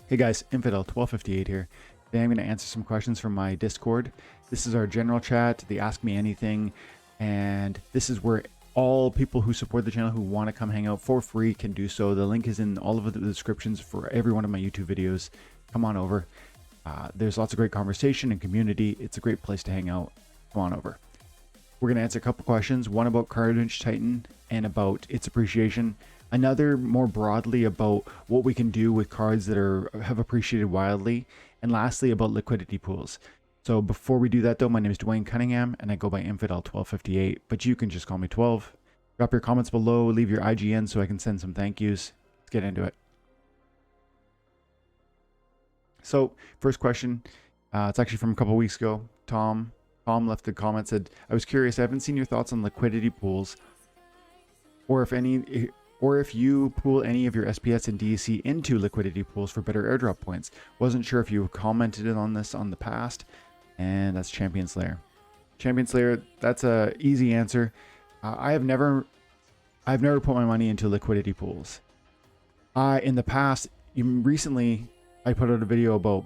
Hey guys, Infidel1258 here. Today I'm going to answer some questions from my Discord. This is our general chat, the Ask Me Anything, and this is where all people who support the channel who want to come hang out for free can do so. The link is in all of the descriptions for every one of my YouTube videos. Come on over. There's lots of great conversation and community. It's a great place to hang out. Come on over. We're going to answer a couple questions, one about Carnage Titan and about its appreciation. Another more broadly about what we can do with cards that have appreciated wildly. And lastly, about liquidity pools. So before we do that though, my name is Dwayne Cunningham and I go by Infidel1258, but you can just call me 12. Drop your comments below, leave your IGN so I can send some thank yous. Let's get into it. So first question, it's actually from a couple weeks ago. Tom left a comment, said, I was curious, I haven't seen your thoughts on liquidity pools or if you pool any of your SPS and DEC into liquidity pools for better airdrop points. Wasn't sure if you commented on this on the past, and that's Champion Slayer. Champion Slayer, that's a easy answer. I've never put my money into liquidity pools. In the past, recently, I put out a video about,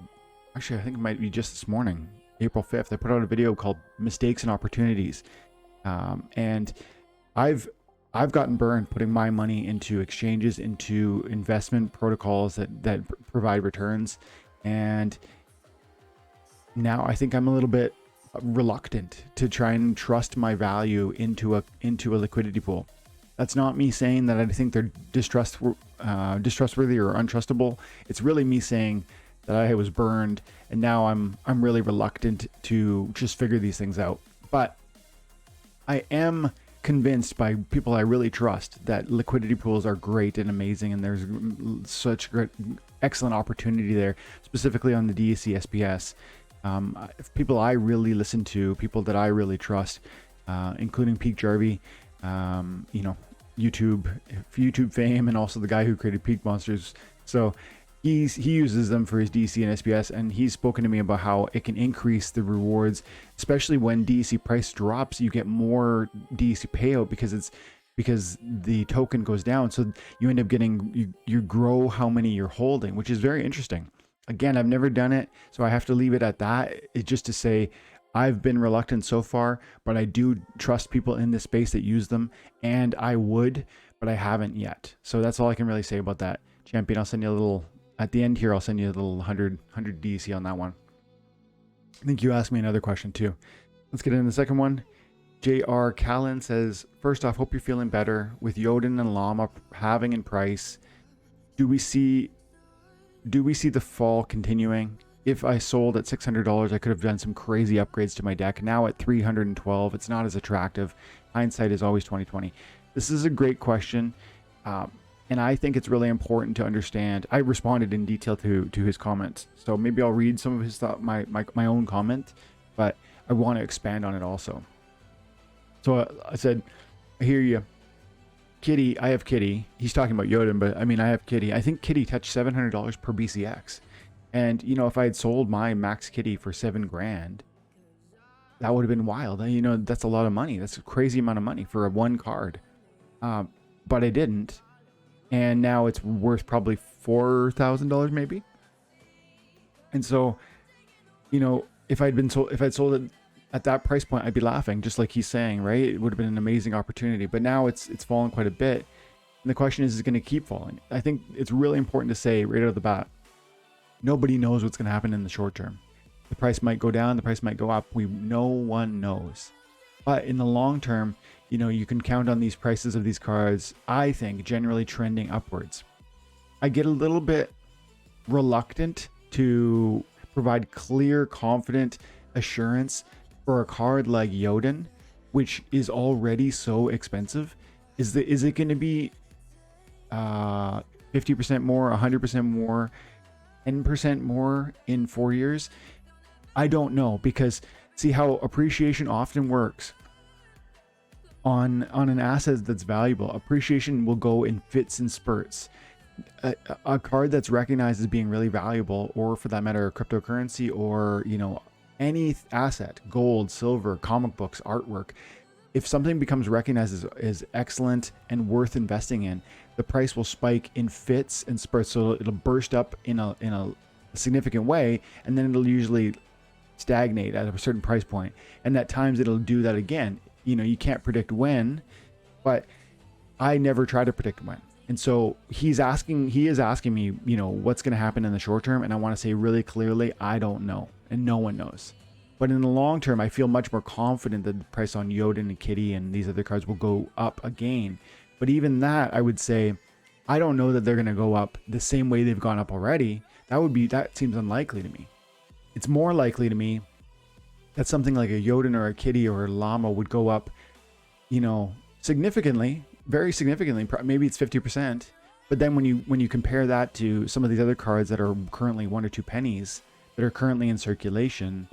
actually I think it might be just this morning, April 5th, I put out a video called Mistakes and Opportunities. And I've gotten burned putting my money into exchanges, into investment protocols that provide returns. And now I think I'm a little bit reluctant to try and trust my value into a liquidity pool. That's not me saying that I think they're distrustworthy or untrustable. It's really me saying that I was burned and now I'm really reluctant to just figure these things out. But I am convinced by people I really trust that liquidity pools are great and amazing, and there's such great, excellent opportunity there, specifically on the DEC SPS. People I really listen to, people that I really trust, including Peak Jarvie, you know, YouTube fame, and also the guy who created Peak Monsters. So he uses them for his DEC and SPS, and he's spoken to me about how it can increase the rewards, especially when DEC price drops. You get more DEC payout because the token goes down, so you end up getting you grow how many you're holding, which is very interesting. Again, I've never done it, so I have to leave it at that. It's just to say I've been reluctant so far, but I do trust people in this space that use them, and I would, but I haven't yet. So that's all I can really say about that. Champion, I'll send you a little at the end here. I'll send you a little 100 DEC on that one. I think you asked me another question too. Let's get into the second one. JR Callan says, first off, hope you're feeling better with Yodin and Llama halving in price. Do we see the fall continuing? If I sold at $600, I could have done some crazy upgrades to my deck. Now at $312, it's not as attractive. Hindsight is always 20/20. This is a great question. And I think it's really important to understand. I responded in detail to his comments, so maybe I'll read some of his thought, my own comment, but I want to expand on it also. So I said, I hear you, Kitty. I have Kitty. He's talking about Yodin, but I mean I have Kitty. I think Kitty touched $700 per BCX, and you know, if I had sold my max Kitty for $7 grand, that would have been wild. You know, that's a lot of money. That's a crazy amount of money for a one card, but I didn't. And now it's worth probably $4,000 maybe. And so, you know, if I'd sold it at that price point, I'd be laughing, just like he's saying, right? It would have been an amazing opportunity. But now it's fallen quite a bit. And the question is it going to keep falling? I think it's really important to say right out of the bat, nobody knows what's going to happen in the short term. The price might go down, the price might go up. No one knows. But in the long term, you know, you can count on these prices of these cards, I think, generally trending upwards. I get a little bit reluctant to provide clear, confident assurance for a card like Yodin, which is already so expensive. Is it going to be 50% more, 100% more, 10% more in 4 years? I don't know, because see how appreciation often works. On an asset that's valuable, appreciation will go in fits and spurts. A card that's recognized as being really valuable, or for that matter, a cryptocurrency, or you know, any asset, gold, silver, comic books, artwork, if something becomes recognized as excellent and worth investing in, the price will spike in fits and spurts. So it'll burst up in a significant way, and then it'll usually stagnate at a certain price point. And at times it'll do that again. You know, you can't predict when, but I never try to predict when. And so he is asking me, you know, what's going to happen in the short term. And I want to say really clearly, I don't know, and no one knows. But in the long term, I feel much more confident that the price on Jotun and Kitty and these other cards will go up again. But even that, I would say, I don't know that they're going to go up the same way they've gone up already. That seems unlikely to me. It's more likely to me that something like a Jotun or a Kitty or a Llama would go up, you know, significantly, very significantly. Maybe it's 50%. But then when you compare that to some of these other cards that are currently 1 or 2 pennies that are currently in circulation,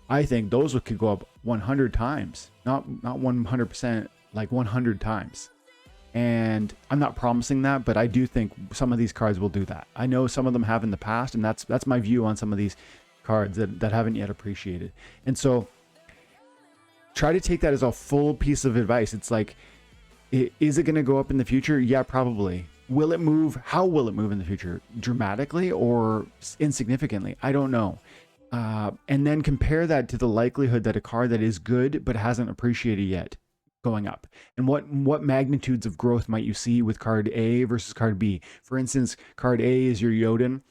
I think those could go up 100 times, not 100%, like 100 times. And I'm not promising that, but I do think some of these cards will do that. I know some of them have in the past, and that's my view on some of these cards that haven't yet appreciated. And so try to take that as a full piece of advice. It's like, is it going to go up in the future? Yeah, probably. Will it move? How will it move in the future? Dramatically or insignificantly? I don't know. And then compare that to the likelihood that a card that is good but hasn't appreciated yet going up, and what magnitudes of growth might you see with card A versus card B. For instance, card A is your Jotun,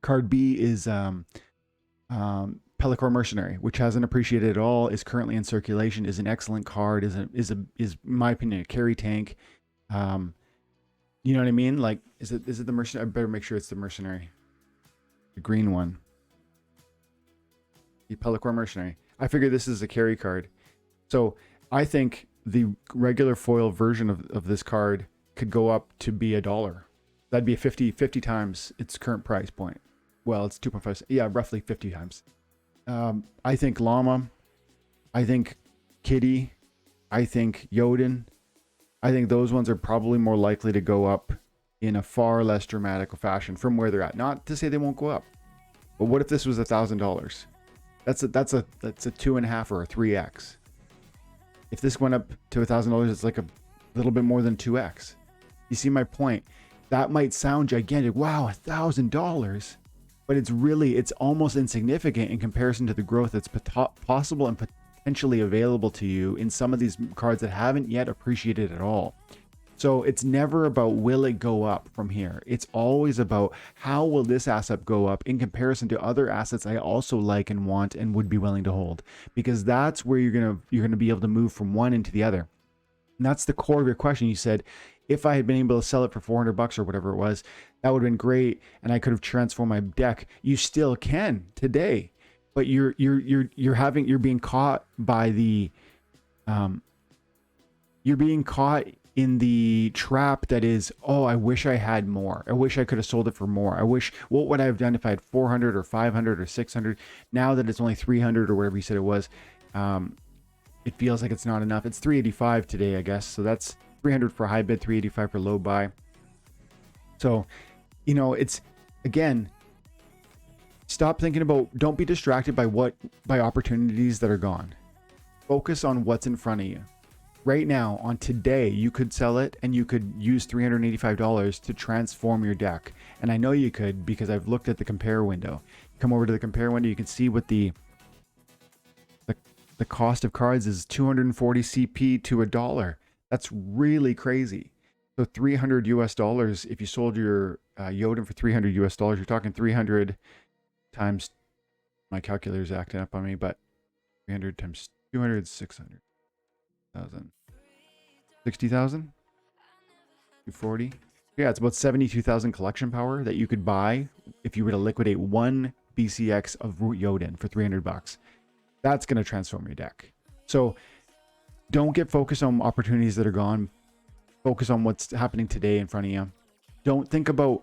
card B is Pellicor Mercenary, which hasn't appreciated at all, is currently in circulation, is an excellent card, is in my opinion a carry tank. You know what I mean? Like, is it the Mercenary? I better make sure it's the Mercenary, the green one, the Pellicor Mercenary. I figure this is a carry card, so I think the regular foil version of this card could go up to be $1. That'd be 50 times its current price point. Well, it's 2.5. Yeah, roughly 50 times. I think Llama. I think Kitty. I think Jotun. I think those ones are probably more likely to go up in a far less dramatic fashion from where they're at. Not to say they won't go up, but what if this was $1,000? That's a 2.5 or a 3x. If this went up to $1,000, it's like a little bit more than 2x. You see my point? That might sound gigantic. Wow, $1,000. But it's almost insignificant in comparison to the growth that's possible and potentially available to you in some of these cards that haven't yet appreciated at all. So it's never about will it go up from here. It's always about how will this asset go up in comparison to other assets I also like and want and would be willing to hold, because that's where you're gonna be able to move from one into the other. And that's the core of your question. You said, if I had been able to sell it for $400 or whatever it was, that would have been great, and I could have transformed my deck. You still can today, but you're being caught by the you're being caught in the trap that is, oh, I wish I had more. I wish I could have sold it for more. I wish, what would I have done if I had 400 or 500 or 600? Now that it's only 300 or whatever you said it was, it feels like it's not enough. It's 385 today, I guess. So that's 300 for high bid, 385 for low buy. So, you know, it's, again, stop thinking about, don't be distracted by opportunities that are gone. Focus on what's in front of you. Right now, on today, you could sell it and you could use $385 to transform your deck. And I know you could, because I've looked at the compare window. Come over to the compare window, you can see what the cost of cards is. 240 CP to $1. That's really crazy. So $300 US, if you sold your Jotun for $300 US, you're talking 300 times, my calculator's acting up on me, but 300 times 200, 600. 60,000, 240. Yeah, it's about 72,000 collection power that you could buy if you were to liquidate one BCX of Jotun for $300. That's going to transform your deck. So don't get focused on opportunities that are gone. Focus on what's happening today in front of you. Don't think about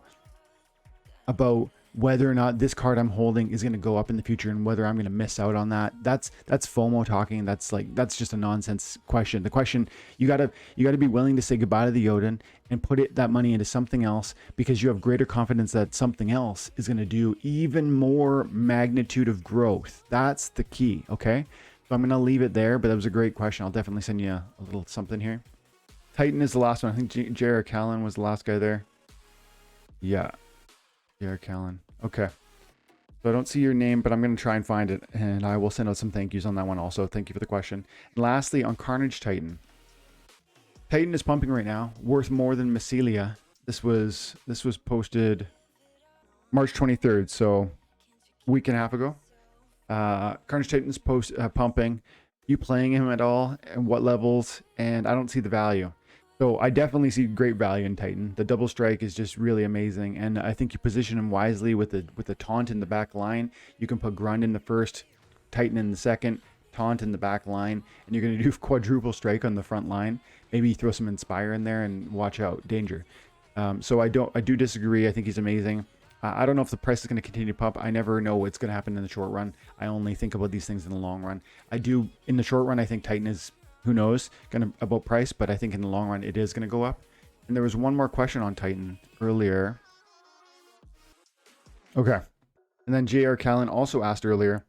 whether or not this card I'm holding is going to go up in the future and whether I'm going to miss out on that. That's FOMO talking. That's just a nonsense question. The question, you gotta be willing to say goodbye to the Jotun and put that money into something else, because you have greater confidence that something else is going to do even more magnitude of growth. That's the key. Okay. So I'm going to leave it there, but that was a great question. I'll definitely send you a little something here. Titan is the last one. I think J.R. Callan was the last guy there. Yeah. J.R. Callan. Okay. So I don't see your name, but I'm going to try and find it, and I will send out some thank yous on that one also. Thank you for the question. And lastly, on Carnage Titan. Titan is pumping right now, worth more than Mycelia. This was posted March 23rd, so a week and a half ago. Carnage Titan's pumping. You playing him at all, and what levels? And I don't see the value. So I definitely see great value in Titan. The double strike is just really amazing, and I think you position him wisely with the taunt in the back line. You can put Grund in the first, Titan in the second, taunt in the back line, and you're going to do quadruple strike on the front line. Maybe throw some Inspire in there and watch out, danger. So I do disagree. I think he's amazing. I don't know if the price is going to continue to pump. I never know what's going to happen in the short run. I only think about these things in the long run. In the short run, I think Titan is, who knows, about price, but I think in the long run, it is going to go up. And there was one more question on Titan earlier. Okay. And then J.R. Callan also asked earlier,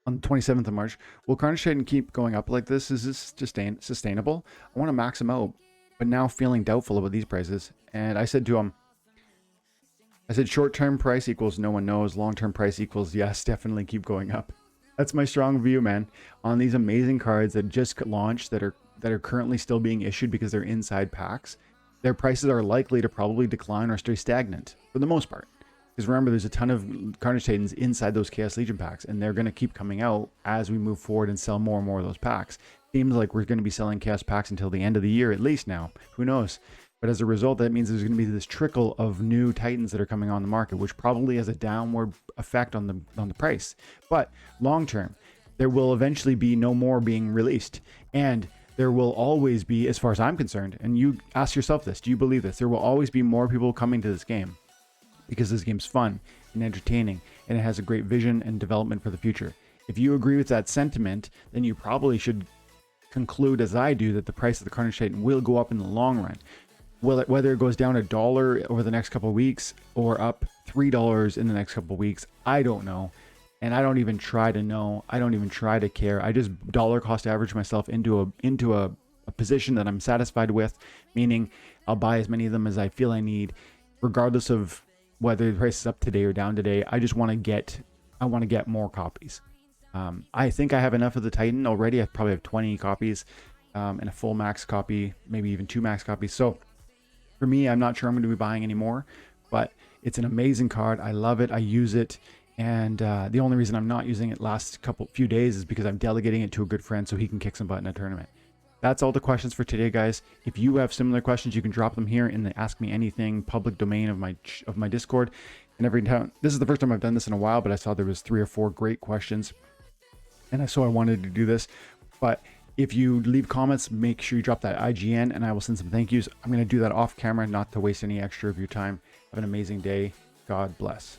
on the 27th of March, will Carnage Titan keep going up like this? Is this just sustainable? I want to max him out, but now feeling doubtful about these prices. And I said to him, short-term price equals no one knows. Long-term price equals yes, definitely keep going up. That's my strong view, man, on these amazing cards that just launched that are currently still being issued because they're inside packs. Their prices are likely to probably decline or stay stagnant for the most part. Because remember, there's a ton of Carnage Titans inside those Chaos Legion packs, and they're going to keep coming out as we move forward and sell more and more of those packs. Seems like we're going to be selling Chaos packs until the end of the year, at least now. Who knows? But as a result, that means there's going to be this trickle of new Titans that are coming on the market, which probably has a downward effect on the price. But long term, there will eventually be no more being released, and there will always be, as far as I'm concerned, and you ask yourself this, do you believe this? There will always be more people coming to this game because this game's fun and entertaining, and it has a great vision and development for the future. If you agree with that sentiment, then you probably should conclude, as I do, that the price of the Carnage Titan will go up in the long run. Whether it goes down $1 over the next couple of weeks or up $3 in the next couple of weeks, I don't know. And I don't even try to know. I don't even try to care. I just dollar cost average myself into a position that I'm satisfied with, meaning I'll buy as many of them as I feel I need, regardless of whether the price is up today or down today. I just want to get more copies. I think I have enough of the Titan already. I probably have 20 copies and a full max copy, maybe even 2 max copies. So for me, I'm not sure I'm going to be buying anymore, but it's an amazing card. I love it. I use it. And the only reason I'm not using it last few days is because I'm delegating it to a good friend so he can kick some butt in a tournament. That's all the questions for today, guys. If you have similar questions, you can drop them here in the Ask Me Anything public domain of my Discord. And every time, this is the first time I've done this in a while, but I saw there was 3 or 4 great questions, and so I wanted to do this. But if you leave comments, make sure you drop that IGN, and I will send some thank yous. I'm going to do that off camera, not to waste any extra of your time. Have an amazing day. God bless.